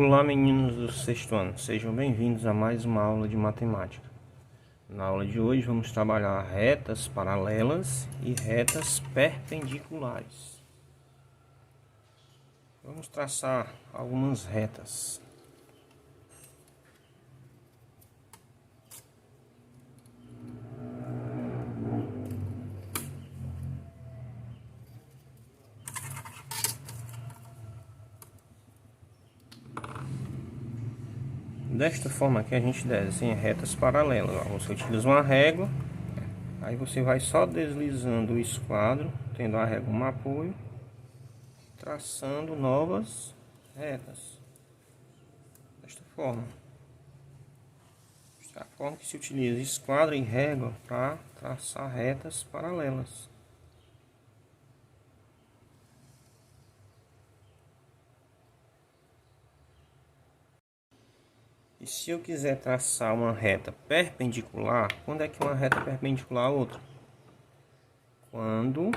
Olá, meninos do sexto ano, sejam bem-vindos a mais uma aula de matemática. Na aula de hoje vamos trabalhar retas paralelas e retas perpendiculares. Vamos traçar algumas retas. Desta forma aqui a gente desenha retas paralelas. Você utiliza uma régua, aí você vai só deslizando o esquadro, tendo a régua como apoio, traçando novas retas. Desta forma. Esta é a forma que se utiliza esquadro e régua para traçar retas paralelas. E se eu quiser traçar uma reta perpendicular, quando é que uma reta é perpendicular a outra? Quando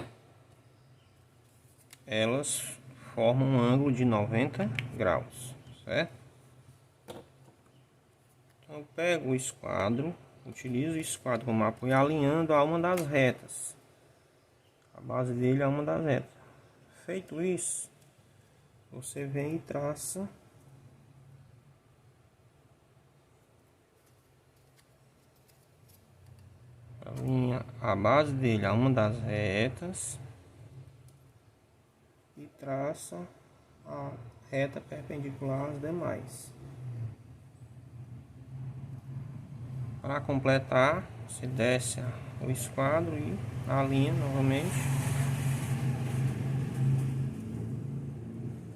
elas formam um ângulo de 90 graus, certo? Então eu pego o esquadro, utilizo o esquadro como apoio alinhando a uma das retas. A base dele é uma das retas. Feito isso, você vem e traça a base dele a uma das retas e traça a reta perpendicular às demais. Para completar, você desce o esquadro e alinha novamente,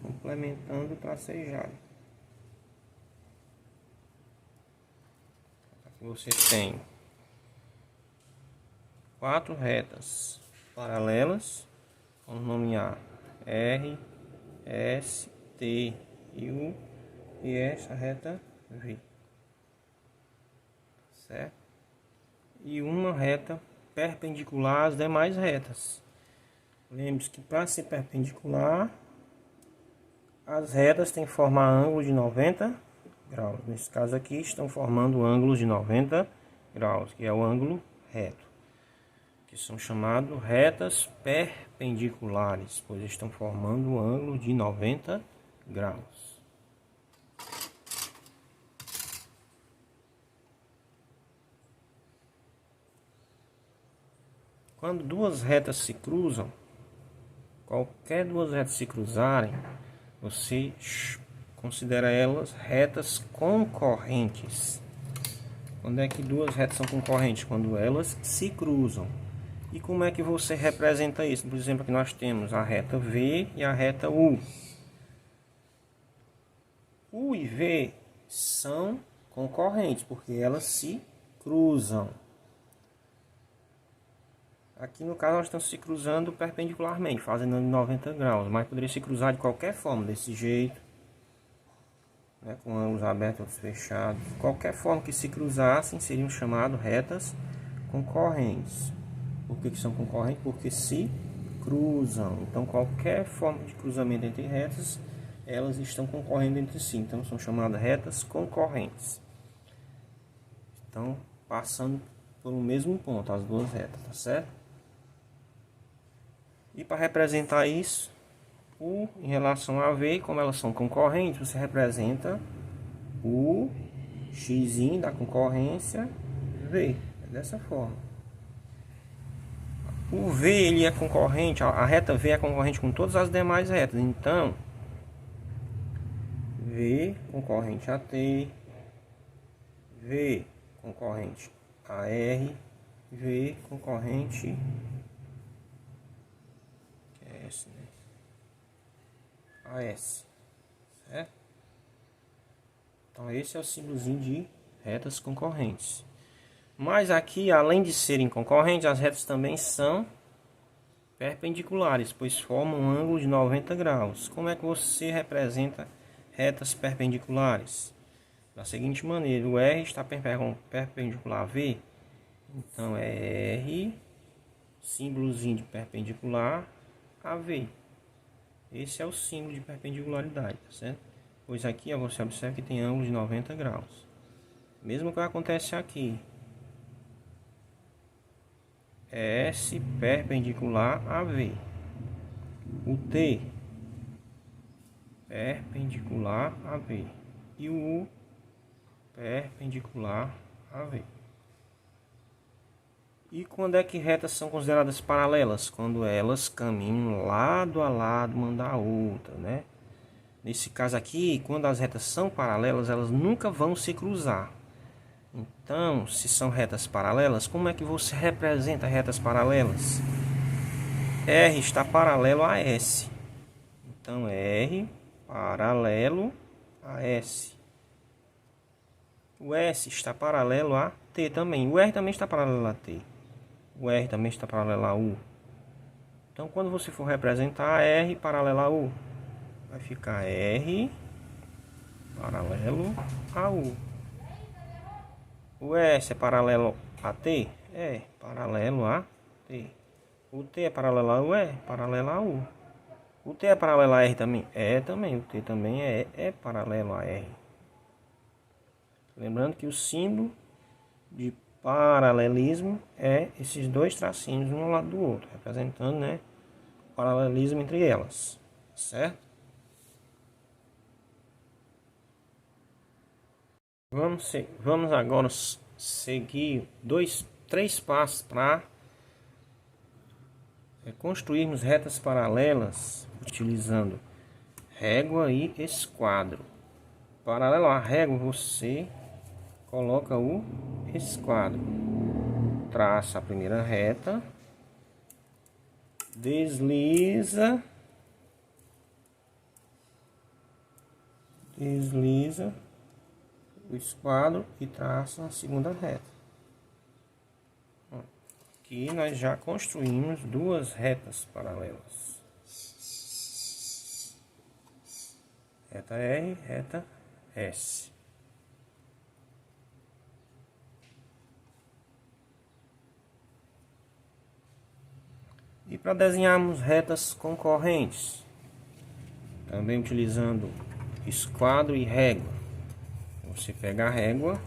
complementando o tracejado. Aqui você tem 4 retas paralelas, vamos nomear R, S, T e U, e essa reta V, certo? E uma reta perpendicular às demais retas. Lembre-se que para ser perpendicular, as retas têm que formar ângulo de 90 graus. Nesse caso aqui, estão formando ângulos de 90 graus, que é o ângulo reto, que são chamados retas perpendiculares, pois estão formando um ângulo de 90 graus. Quando duas retas se cruzam, qualquer duas retas se cruzarem, você considera elas retas concorrentes. Quando é que duas retas são concorrentes? Quando elas se cruzam. E como é que você representa isso? Por exemplo, aqui nós temos a reta V e a reta U. U e V são concorrentes, porque elas se cruzam. Aqui no caso nós estamos se cruzando perpendicularmente, fazendo 90 graus, mas poderia se cruzar de qualquer forma, desse jeito, né, com ângulos abertos ou fechados. Qualquer forma que se cruzassem seriam chamadas retas concorrentes. Por que são concorrentes? Porque se cruzam. Então qualquer forma de cruzamento entre retas, elas estão concorrendo entre si. Então são chamadas retas concorrentes. Então passando por um mesmo ponto, as duas retas, tá certo? E para representar isso, U em relação a V, como elas são concorrentes, você representa o X da concorrência V. É dessa forma. O V ele é concorrente, a reta V é concorrente com todas as demais retas. Então, V concorrente a T, V concorrente a R, V concorrente a S, certo? Então esse é o símbolozinho de retas concorrentes. Mas aqui, além de serem concorrentes, as retas também são perpendiculares, pois formam um ângulo de 90 graus. Como é que você representa retas perpendiculares? Da seguinte maneira, o R está perpendicular a V, então é R, símbolozinho de perpendicular a V. Esse é o símbolo de perpendicularidade, tá certo? Pois aqui, ó, você observa que tem ângulo de 90 graus. Mesmo que acontece aqui. S perpendicular a V. O T perpendicular a V. E o U perpendicular a V. E quando é que retas são consideradas paralelas? Quando elas caminham lado a lado uma da outra, né? Nesse caso aqui, quando as retas são paralelas, elas nunca vão se cruzar. Então, se são retas paralelas, como é que você representa retas paralelas? R está paralelo a S. Então, R paralelo a S. O S está paralelo a T também. O R também está paralelo a T. O R também está paralelo a U. Então, quando você for representar R paralelo a U, vai ficar R paralelo a U. O S é paralelo a T? É, paralelo a T. O T é paralelo a U? É, paralelo a U. O T é paralelo a R também? É também. O T também é paralelo a R. Lembrando que o símbolo de paralelismo é esses dois tracinhos um ao lado do outro, representando, né, o paralelismo entre elas, certo? Vamos agora seguir três passos para construirmos retas paralelas utilizando régua e esquadro. Paralelo à régua, você coloca o esquadro. Traça a primeira reta, desliza o esquadro e traça a segunda reta. Aqui nós já construímos duas retas paralelas. Reta R, reta S. E para desenharmos retas concorrentes, também utilizando esquadro e régua. Você pega a régua,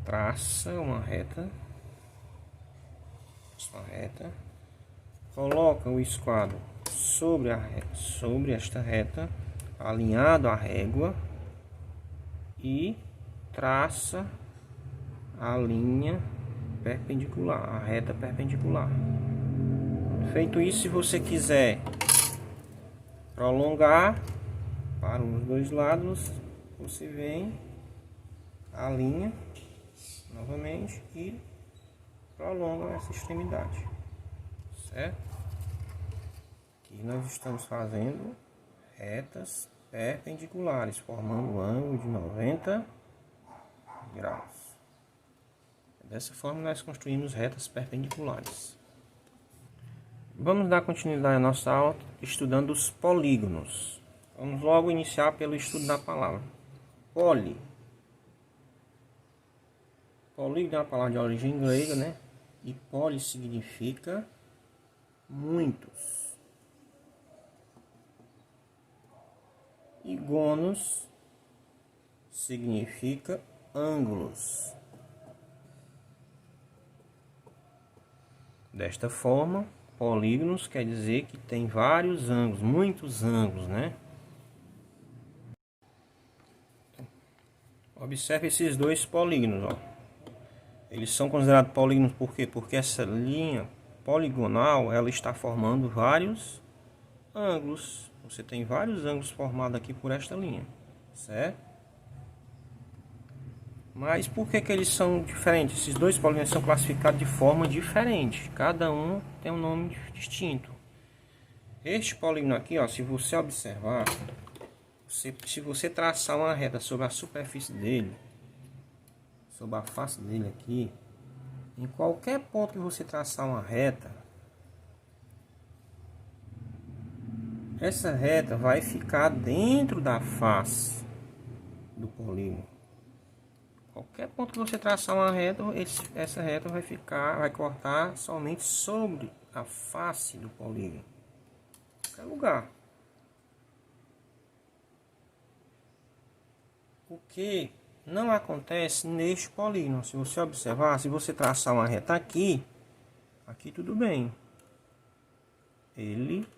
traça uma reta, coloca o esquadro sobre esta reta, alinhado à régua, e traça a linha perpendicular, a reta perpendicular. Feito isso, se você quiser prolongar para os dois lados, você vem, alinha novamente e prolonga essa extremidade, certo? Aqui nós estamos fazendo retas perpendiculares, formando um ângulo de 90 graus. Dessa forma nós construímos retas perpendiculares. Vamos dar continuidade à nossa aula estudando os polígonos. Vamos logo iniciar pelo estudo da palavra poli. Polígono é uma palavra de origem grega, né? E poli significa muitos. E gonos significa ângulos. Desta forma, polígonos quer dizer que tem vários ângulos, muitos ângulos, né? Observe esses dois polígonos, ó. Eles são considerados polígonos por quê? Porque essa linha poligonal, ela está formando vários ângulos. Você tem vários ângulos formados aqui por esta linha, certo? Mas por que eles são diferentes? Esses dois polígonos são classificados de forma diferente. Cada um tem um nome distinto. Este polígono aqui, ó, se você observar, se você traçar uma reta sobre a superfície dele, sobre a face dele aqui, em qualquer ponto que você traçar uma reta, essa reta vai ficar dentro da face do polígono. Qualquer ponto que você traçar uma reta, essa reta vai cortar somente sobre a face do polígono. Qualquer lugar. O que não acontece neste polígono. Se você observar, se você traçar uma reta aqui, aqui tudo bem. Ele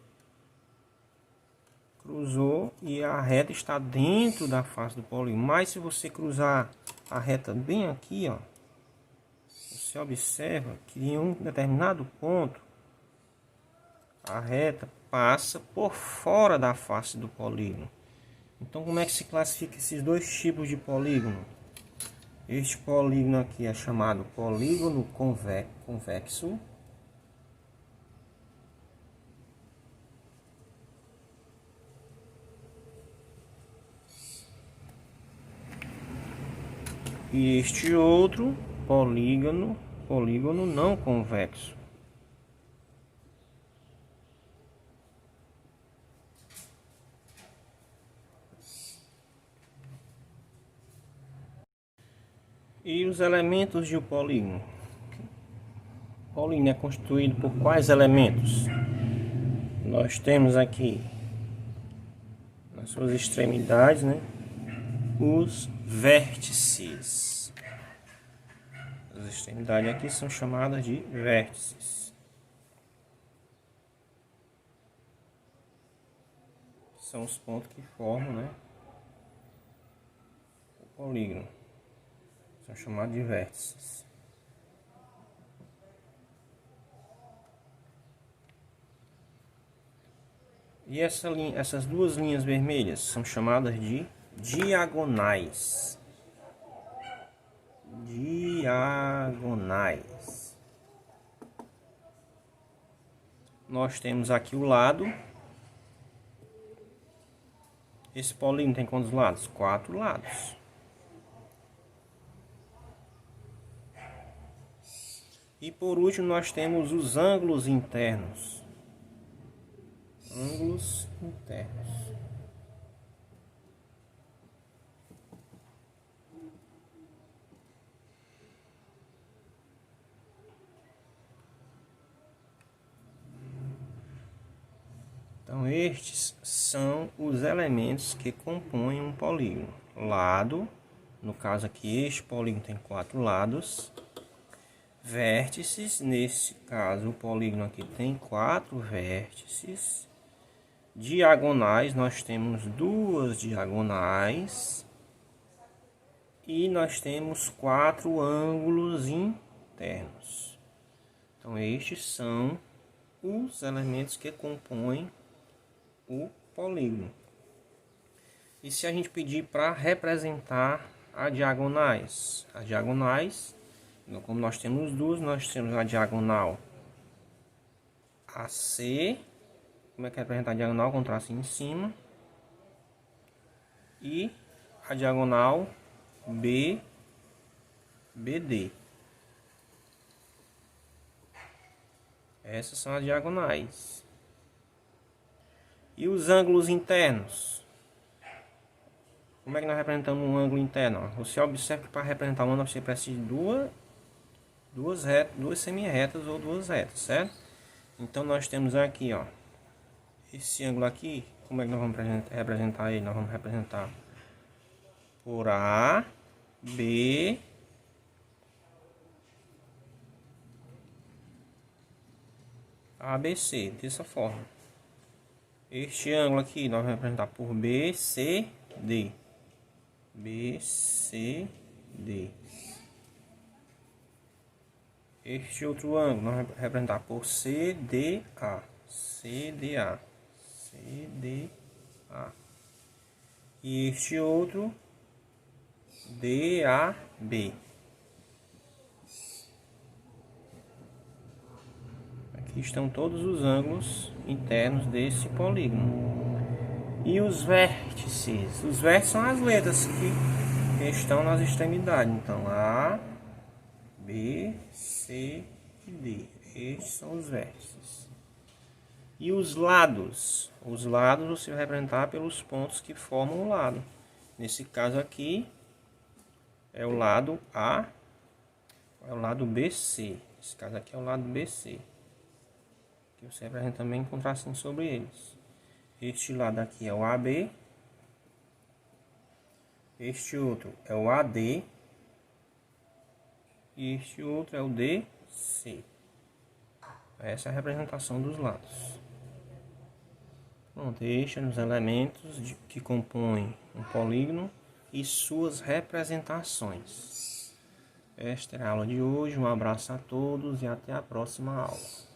cruzou e a reta está dentro da face do polígono. Mas se você cruzar a reta bem aqui, ó, você observa que em um determinado ponto a reta passa por fora da face do polígono. Então, como é que se classifica esses dois tipos de polígono? Este polígono aqui é chamado polígono convexo. E este outro polígono não convexo. E os elementos de um polígono? O polígono é constituído por quais elementos? Nós temos aqui, nas suas extremidades, né, os vértices. As extremidades aqui são chamadas de vértices. São os pontos que formam, né, o polígono. São chamados de vértices. E essas duas linhas vermelhas são chamadas de diagonais. Diagonais. Nós temos aqui o lado. Esse polígono tem quantos lados? 4 lados. E por último nós temos os ângulos internos. Ângulos internos. Então estes são os elementos que compõem um polígono. Lado, no caso aqui este polígono tem 4 lados. Vértices, nesse caso o polígono aqui tem 4 vértices. Diagonais, nós temos 2 diagonais. E nós temos 4 ângulos internos. Então estes são os elementos que compõem o polígono. E se a gente pedir para representar as diagonais? As diagonais, como nós temos duas, nós temos a diagonal AC. Como é que é representar a diagonal? Com tracinho em cima. E a diagonal BD. Essas são as diagonais. E os ângulos internos? Como é que nós representamos um ângulo interno? Você observa que para representar um ângulo você precisa de duas semi-retas ou duas retas, certo? Então nós temos aqui, ó, esse ângulo aqui. Como é que nós vamos representar ele? Nós vamos representar por A, B, ABC, dessa forma. Este ângulo aqui nós vamos representar por BCD. BCD. Este outro ângulo nós vamos representar por CDA. CDA. CDA. E este outro DAB. Aqui estão todos os ângulos internos desse polígono. E os vértices? Os vértices são as letras que estão nas extremidades. Então, A, B, C e D. Estes são os vértices. E os lados? Os lados você vai representar pelos pontos que formam o lado. Nesse caso aqui, é o lado A, é o lado BC. Esse caso aqui é o lado BC. Que você representa também com tracinho sobre eles. Este lado aqui é o AB. Este outro é o AD. E este outro é o DC. Essa é a representação dos lados. Pronto, estes são os elementos que compõem um polígono e suas representações. Esta é a aula de hoje. Um abraço a todos e até a próxima aula.